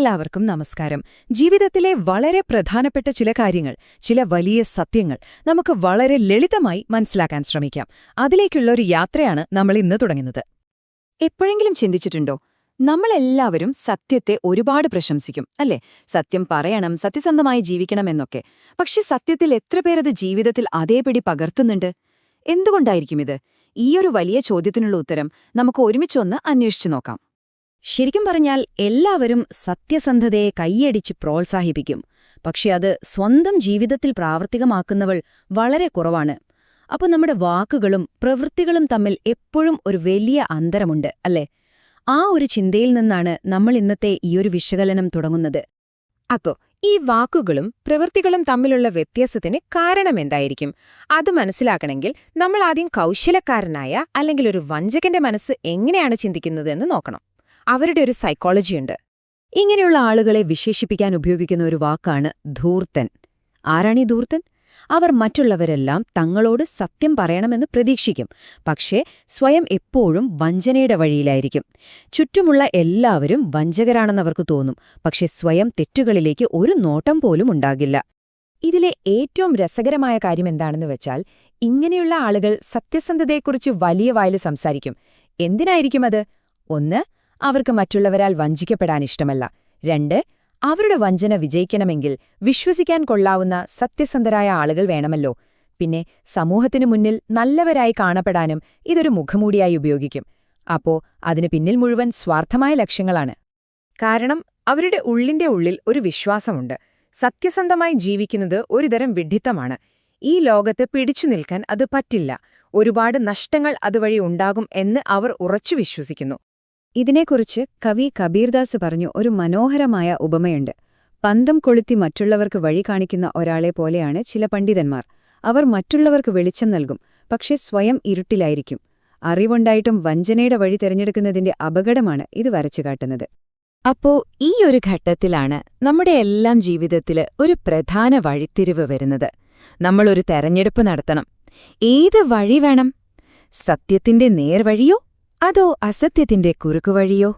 എല്ലാവർക്കും നമസ്കാരം. ജീവിതത്തിലെ വളരെ പ്രധാനപ്പെട്ട ചില കാര്യങ്ങൾ, ചില വലിയ സത്യങ്ങൾ നമുക്ക് വളരെ ലളിതമായി മനസ്സിലാക്കാൻ ശ്രമിക്കാം. അതിലേക്കുള്ള ഒരു യാത്രയാണ് നമ്മൾ ഇന്ന് തുടങ്ങുന്നത്. എപ്പോഴെങ്കിലും ചിന്തിച്ചിട്ടുണ്ടോ, നമ്മളെല്ലാവരും സത്യത്തെ ഒരുപാട് പ്രശംസിക്കും, അല്ലേ? സത്യം പറയണം, സത്യസന്ധമായി ജീവിക്കണമെന്നൊക്കെ. പക്ഷെ സത്യത്തിൽ എത്ര പേരത് ജീവിതത്തിൽ അതേപടി പകർത്തുന്നുണ്ട്? എന്തുകൊണ്ടായിരിക്കും ഇത്? ഈയൊരു വലിയ ചോദ്യത്തിനുള്ള ഉത്തരം നമുക്ക് ഒരുമിച്ചൊന്ന് അന്വേഷിച്ചു നോക്കാം. ശരിക്കും പറഞ്ഞാൽ എല്ലാവരും സത്യസന്ധതയെ കൈയടിച്ച് പ്രോത്സാഹിപ്പിക്കും. പക്ഷെ അത് സ്വന്തം ജീവിതത്തിൽ പ്രാവർത്തികമാക്കുന്നവൾ വളരെ കുറവാണ്. അപ്പോൾ നമ്മുടെ വാക്കുകളും പ്രവൃത്തികളും തമ്മിൽ എപ്പോഴും ഒരു വലിയ അന്തരമുണ്ട്, അല്ലേ? ആ ഒരു ചിന്തയിൽ നിന്നാണ് നമ്മൾ ഇന്നത്തെ ഈയൊരു വിശകലനം തുടങ്ങുന്നത്. അതോ ഈ വാക്കുകളും പ്രവൃത്തികളും തമ്മിലുള്ള വ്യത്യാസത്തിന് കാരണമെന്തായിരിക്കും? അത് മനസ്സിലാക്കണമെങ്കിൽ നമ്മൾ ആദ്യം കൗശലക്കാരനായ അല്ലെങ്കിൽ ഒരു വഞ്ചകന്റെ മനസ്സ് എങ്ങനെയാണ് ചിന്തിക്കുന്നതെന്ന് നോക്കണം. അവരുടെ ഒരു സൈക്കോളജിയുണ്ട്. ഇങ്ങനെയുള്ള ആളുകളെ വിശേഷിപ്പിക്കാൻ ഉപയോഗിക്കുന്ന ഒരു വാക്കാണ് ധൂർത്തൻ. ആരാണീ ധൂർത്തൻ? അവർ മറ്റുള്ളവരെല്ലാം തങ്ങളോട് സത്യം പറയണമെന്ന് പ്രതീക്ഷിക്കും, പക്ഷേ സ്വയം എപ്പോഴും വഞ്ചനയുടെ വഴിയിലായിരിക്കും. ചുറ്റുമുള്ള എല്ലാവരും വഞ്ചകരാണെന്നവർക്ക് തോന്നും, പക്ഷെ സ്വയം തെറ്റുകളിലേക്ക് ഒരു നോട്ടം പോലും ഉണ്ടാകില്ല. ഇതിലെ ഏറ്റവും രസകരമായ കാര്യം എന്താണെന്ന് വെച്ചാൽ, ഇങ്ങനെയുള്ള ആളുകൾ സത്യസന്ധതയെക്കുറിച്ച് വലിയ വായിൽ സംസാരിക്കും. എന്തിനായിരിക്കും അത്? ഒന്ന്, അവർക്ക് മറ്റുള്ളവരാൽ വഞ്ചിക്കപ്പെടാൻ ഇഷ്ടമല്ല. രണ്ട്, അവരുടെ വഞ്ചന വിജയിക്കണമെങ്കിൽ വിശ്വസിക്കാൻ കൊള്ളാവുന്ന സത്യസന്ധരായ ആളുകൾ വേണമല്ലോ. പിന്നെ സമൂഹത്തിനു മുന്നിൽ നല്ലവരായി കാണപ്പെടാനും ഇതൊരു മുഖമൂടിയായി ഉപയോഗിക്കും. അപ്പോ അതിന് പിന്നിൽ മുഴുവൻ സ്വാർത്ഥമായ ലക്ഷ്യങ്ങളാണ്. കാരണം അവരുടെ ഉള്ളിന്റെ ഉള്ളിൽ ഒരു വിശ്വാസമുണ്ട്: സത്യസന്ധമായി ജീവിക്കുന്നത് ഒരുതരം വിഡ്ഢിത്തമാണ്. ഈ ലോകത്ത് പിടിച്ചു നിൽക്കാൻ അത് പറ്റില്ല, ഒരുപാട് നഷ്ടങ്ങൾ അതുവഴി ഉണ്ടാകും എന്ന് അവർ ഉറച്ചു വിശ്വസിക്കുന്നു. ഇതിനെക്കുറിച്ച് കവി കബീർദാസ് പറഞ്ഞു ഒരു മനോഹരമായ ഉപമയുണ്ട്. പന്തം കൊളുത്തി മറ്റുള്ളവർക്ക് വഴി കാണിക്കുന്ന ഒരാളെ പോലെയാണ് ചില പണ്ഡിതന്മാർ. അവർ മറ്റുള്ളവർക്ക് വെളിച്ചം നൽകും, പക്ഷെ സ്വയം ഇരുട്ടിലായിരിക്കും. അറിവുണ്ടായിട്ടും വഞ്ചനയുടെ വഴി തിരഞ്ഞെടുക്കുന്നതിന്റെ അപകടമാണ് ഇത് വരച്ചുകാട്ടുന്നത്. അപ്പോ ഈ ഒരു ഘട്ടത്തിലാണ് നമ്മുടെ എല്ലാം ജീവിതത്തില് ഒരു പ്രധാന വഴിത്തിരിവ് വരുന്നത്. നമ്മളൊരു തെരഞ്ഞെടുപ്പ് നടത്തണം. ഏത് വഴി വേണം? സത്യത്തിന്റെ നേർവഴിയോ അതോ അസത്യത്തിന്റെ കുറുക്കുവഴിയോ?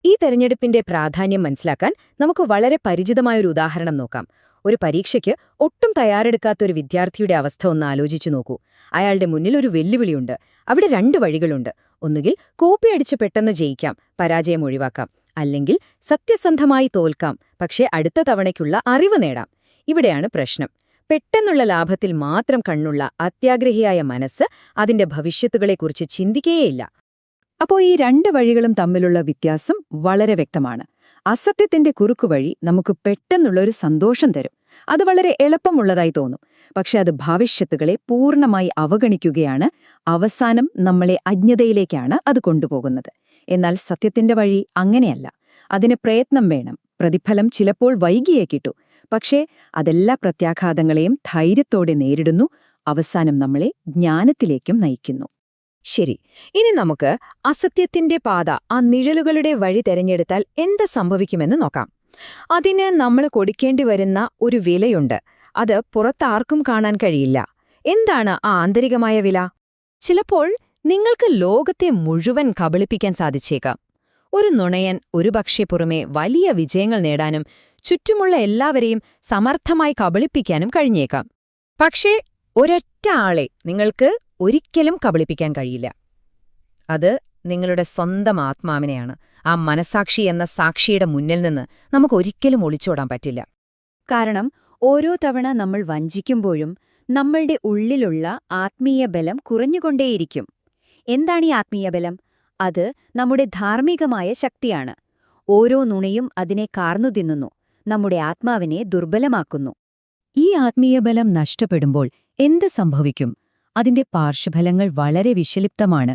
ഈ തെരഞ്ഞെടുപ്പിന്റെ പ്രാധാന്യം മനസ്സിലാക്കാൻ നമുക്ക് വളരെ പരിചിതമായൊരു ഉദാഹരണം നോക്കാം. ഒരു പരീക്ഷയ്ക്ക് ഒട്ടും തയ്യാറെടുക്കാത്തൊരു വിദ്യാർത്ഥിയുടെ അവസ്ഥ ഒന്ന് ആലോചിച്ചു നോക്കൂ. അയാളുടെ മുന്നിൽ ഒരു വെല്ലുവിളിയുണ്ട്. അവിടെ രണ്ട് വഴികളുണ്ട്. ഒന്നുകിൽ കോപ്പിയടിച്ച് പെട്ടെന്ന് ജയിക്കാം, പരാജയം ഒഴിവാക്കാം. അല്ലെങ്കിൽ സത്യസന്ധമായി തോൽക്കാം, പക്ഷേ അടുത്ത തവണയ്ക്കുള്ള അറിവ് നേടാം. ഇവിടെയാണ് പ്രശ്നം. പെട്ടെന്നുള്ള ലാഭത്തിൽ മാത്രം കണ്ണുള്ള അത്യാഗ്രഹിയായ മനസ്സ് അതിന്റെ ഭവിഷ്യത്തുകളെക്കുറിച്ച് ചിന്തിക്കേയില്ല. അപ്പോൾ ഈ രണ്ട് വഴികളും തമ്മിലുള്ള വ്യത്യാസം വളരെ വ്യക്തമാണ്. അസത്യത്തിന്റെ കുറുക്കുവഴി നമുക്ക് പെട്ടെന്നുള്ളൊരു സന്തോഷം തരും. അത് വളരെ എളുപ്പമുള്ളതായി തോന്നും. പക്ഷെ അത് ഭവിഷ്യത്തുകളെ പൂർണ്ണമായി അവഗണിക്കുകയാണ്. അവസാനം നമ്മളെ അജ്ഞതയിലേക്കാണ് അത് കൊണ്ടുപോകുന്നത്. എന്നാൽ സത്യത്തിന്റെ വഴി അങ്ങനെയല്ല. അതിന് പ്രയത്നം വേണം. പ്രതിഫലം ചിലപ്പോൾ വൈകിയേ കിട്ടൂ. പക്ഷേ അതെല്ലാ പ്രത്യാഘാതങ്ങളെയും ധൈര്യത്തോടെ നേരിടുന്നു. അവസാനം നമ്മളെ ജ്ഞാനത്തിലേക്കും നയിക്കുന്നു. ശരി, ഇനി നമുക്ക് അസത്യത്തിന്റെ പാത, ആ നിഴലുകളുടെ വഴി തെരഞ്ഞെടുത്താൽ എന്ത് സംഭവിക്കുമെന്ന് നോക്കാം. അതിന് നമ്മൾ കൊടുക്കേണ്ടി വരുന്ന ഒരു വിലയുണ്ട്. അത് പുറത്താർക്കും കാണാൻ കഴിയില്ല. എന്താണ് ആ ആന്തരികമായ വില? ചിലപ്പോൾ നിങ്ങൾക്ക് ലോകത്തെ മുഴുവൻ കബളിപ്പിക്കാൻ സാധിച്ചേക്കാം. ഒരു നുണയൻ ഒരുപക്ഷെ പുറമെ വലിയ വിജയങ്ങൾ നേടാനും ചുറ്റുമുള്ള എല്ലാവരെയും സമർത്ഥമായി കബളിപ്പിക്കാനും കഴിഞ്ഞേക്കാം. പക്ഷേ ഒരൊറ്റ ആളെ നിങ്ങൾക്ക് ഒരിക്കലും കബളിപ്പിക്കാൻ കഴിയില്ല. അത് നിങ്ങളുടെ സ്വന്തം ആത്മാവിനെയാണ്. ആ മനസാക്ഷി എന്ന സാക്ഷിയുടെ മുന്നിൽ നിന്ന് നമുക്കൊരിക്കലും ഒളിച്ചോടാൻ പറ്റില്ല. കാരണം ഓരോ തവണ നമ്മൾ വഞ്ചിക്കുമ്പോഴും നമ്മളുടെ ഉള്ളിലുള്ള ആത്മീയ ബലം കുറഞ്ഞുകൊണ്ടേയിരിക്കും. എന്താണ് ഈ ആത്മീയ ബലം? അത് നമ്മുടെ ധാർമ്മികമായ ശക്തിയാണ്. ഓരോ നുണയും അതിനെ കാർന്നു തിന്നുന്നു, നമ്മുടെ ആത്മാവിനെ ദുർബലമാക്കുന്നു. ഈ ആത്മീയ ബലം നഷ്ടപ്പെടുമ്പോൾ എന്ത് സംഭവിക്കും? അതിന്റെ പാർശ്വഫലങ്ങൾ വളരെ വിഷലിപ്തമാണ്.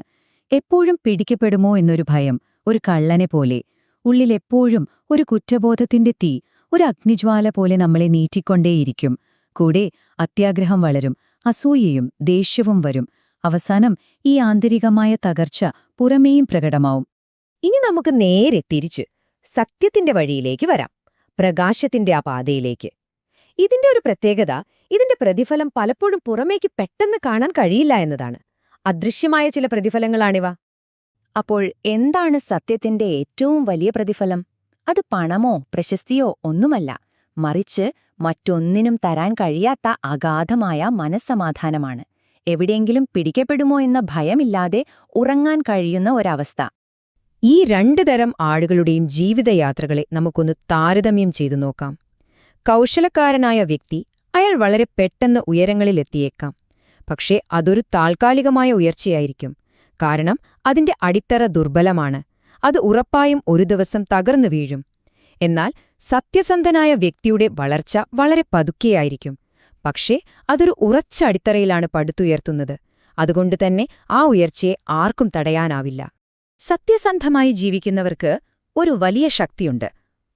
എപ്പോഴും പിടിക്കപ്പെടുമോ എന്നൊരു ഭയം, ഒരു കള്ളനെ പോലെ. ഉള്ളിലെപ്പോഴും ഒരു കുറ്റബോധത്തിന്റെ തീ, ഒരു അഗ്നിജ്വാല പോലെ നമ്മളെ നീറ്റിക്കൊണ്ടേയിരിക്കും. കൂടെ അത്യാഗ്രഹം വളരും, അസൂയയും ദേഷ്യവും വരും. അവസാനം ഈ ആന്തരികമായ തകർച്ച പുറമേയും പ്രകടമാവും. ഇനി നമുക്ക് നേരെ തിരിച്ച് സത്യത്തിന്റെ വഴിയിലേക്ക് വരാം, പ്രകാശത്തിന്റെ ആ പാതയിലേക്ക്. ഇതിന്റെ ഒരു പ്രത്യേകത, ഇതിന്റെ പ്രതിഫലം പലപ്പോഴും പുറമേക്ക് പെട്ടെന്ന് കാണാൻ കഴിയില്ല എന്നതാണ്. അദൃശ്യമായ ചില പ്രതിഫലങ്ങളാണിവ. അപ്പോൾ എന്താണ് സത്യത്തിന്റെ ഏറ്റവും വലിയ പ്രതിഫലം? അത് പണമോ പ്രശസ്തിയോ ഒന്നുമല്ല, മറിച്ച് മറ്റൊന്നിനും തരാൻ കഴിയാത്ത അഗാധമായ മനസ്സമാധാനമാണ്. എവിടെയെങ്കിലും പിടിക്കപ്പെടുമോ എന്ന ഭയമില്ലാതെ ഉറങ്ങാൻ കഴിയുന്ന ഒരവസ്ഥ. ഈ രണ്ടു തരം ആളുകളുടെയും ജീവിതയാത്രകളെ നമുക്കൊന്ന് താരതമ്യം ചെയ്തു നോക്കാം. കൗശലക്കാരനായ വ്യക്തി, അയാൾ വളരെ പെട്ടെന്ന് ഉയരങ്ങളിലെത്തിയേക്കാം. പക്ഷേ അതൊരു താൽക്കാലികമായ ഉയർച്ചയായിരിക്കും. കാരണം അതിന്റെ അടിത്തറ ദുർബലമാണ്. അത് ഉറപ്പായും ഒരു ദിവസം തകർന്നു വീഴും. എന്നാൽ സത്യസന്ധനായ വ്യക്തിയുടെ വളർച്ച വളരെ പതുക്കെയായിരിക്കും. പക്ഷേ അതൊരു ഉറച്ച അടിത്തറയിലാണ് പടുത്തുയർത്തുന്നത്. അതുകൊണ്ടുതന്നെ ആ ഉയർച്ചയെ ആർക്കും തടയാനാവില്ല. സത്യസന്ധമായി ജീവിക്കുന്നവർക്ക് ഒരു വലിയ ശക്തിയുണ്ട്.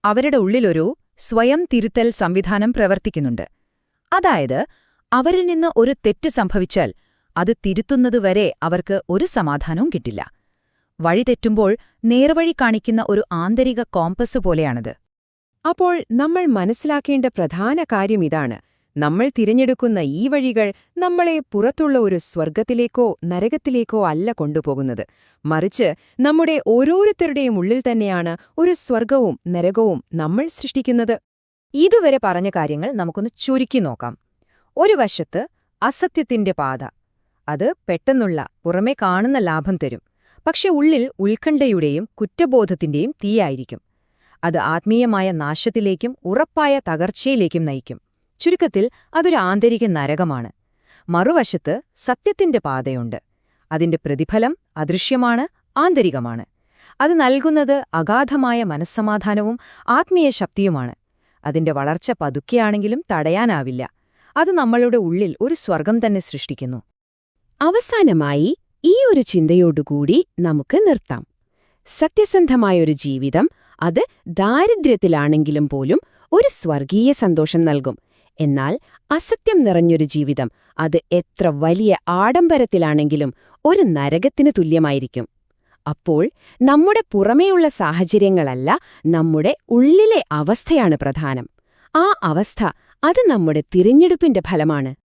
അവരുടെ ഉള്ളിലൊരു സ്വയം തിരുത്തൽ സംവിധാനം പ്രവർത്തിക്കുന്നുണ്ട്. അതായത്, അവരിൽ നിന്ന് ഒരു തെറ്റ് സംഭവിച്ചാൽ അത് തിരുത്തുന്നതുവരെ അവർക്ക് ഒരു സമാധാനവും കിട്ടില്ല. വഴിതെറ്റുമ്പോൾ നേർവഴി കാണിക്കുന്ന ഒരു ആന്തരിക കോമ്പസ് പോലെയാണത്. അപ്പോൾ നമ്മൾ മനസ്സിലാക്കേണ്ട പ്രധാന കാര്യം ഇതാണ്: നമ്മൾ തിരഞ്ഞെടുക്കുന്ന ഈ വഴികൾ നമ്മളെ പുറത്തുള്ള ഒരു സ്വർഗത്തിലേക്കോ നരകത്തിലേക്കോ അല്ല കൊണ്ടുപോകുന്നത്. മറിച്ച് നമ്മുടെ ഓരോരുത്തരുടെയും ഉള്ളിൽ തന്നെയാണ് ഒരു സ്വർഗവും നരകവും നമ്മൾ സൃഷ്ടിക്കുന്നത്. ഇതുവരെ പറഞ്ഞ കാര്യങ്ങൾ നമുക്കൊന്ന് ചുരുക്കി നോക്കാം. ഒരു വശത്ത് അസത്യത്തിന്റെ പാത. അത് പെട്ടെന്നുള്ള, പുറമേ കാണുന്ന ലാഭം തരും. പക്ഷെ ഉള്ളിൽ ഉത്കണ്ഠയുടെയും കുറ്റബോധത്തിന്റെയും തീയായിരിക്കും. അത് ആത്മീയമായ നാശത്തിലേക്കും ഉറപ്പായ തകർച്ചയിലേക്കും നയിക്കും. ചുരുക്കത്തിൽ അതൊരു ആന്തരിക നരകമാണ്. മറുവശത്ത് സത്യത്തിന്റെ പാതയുണ്ട്. അതിന്റെ പ്രതിഫലം അദൃശ്യമാണ്, ആന്തരികമാണ്. അത് നൽകുന്നത് അഗാധമായ മനസ്സമാധാനവും ആത്മീയ ശക്തിയുമാണ്. അതിന്റെ വളർച്ച പതുക്കെയാണെങ്കിലും തടയാനാവില്ല. അത് നമ്മളുടെ ഉള്ളിൽ ഒരു സ്വർഗം തന്നെ സൃഷ്ടിക്കുന്നു. അവസാനമായി ഈ ഒരു ചിന്തയോടുകൂടി നമുക്ക് നിർത്താം. സത്യസന്ധമായൊരു ജീവിതം, അത് ദാരിദ്ര്യത്തിലാണെങ്കിലും പോലും ഒരു സ്വർഗീയ സന്തോഷം നൽകും. എന്നാൽ അസത്യം നിറഞ്ഞൊരു ജീവിതം, അത് എത്ര വലിയ ആഡംബരത്തിലാണെങ്കിലും ഒരു നരകത്തിന് തുല്യമായിരിക്കും. അപ്പോൾ നമ്മുടെ പുറമേയുള്ള സാഹചര്യങ്ങളല്ല, നമ്മുടെ ഉള്ളിലെ അവസ്ഥയാണ് പ്രധാനം. ആ അവസ്ഥ, അത് നമ്മുടെ തിരഞ്ഞെടുപ്പിന്റെ ഫലമാണ്.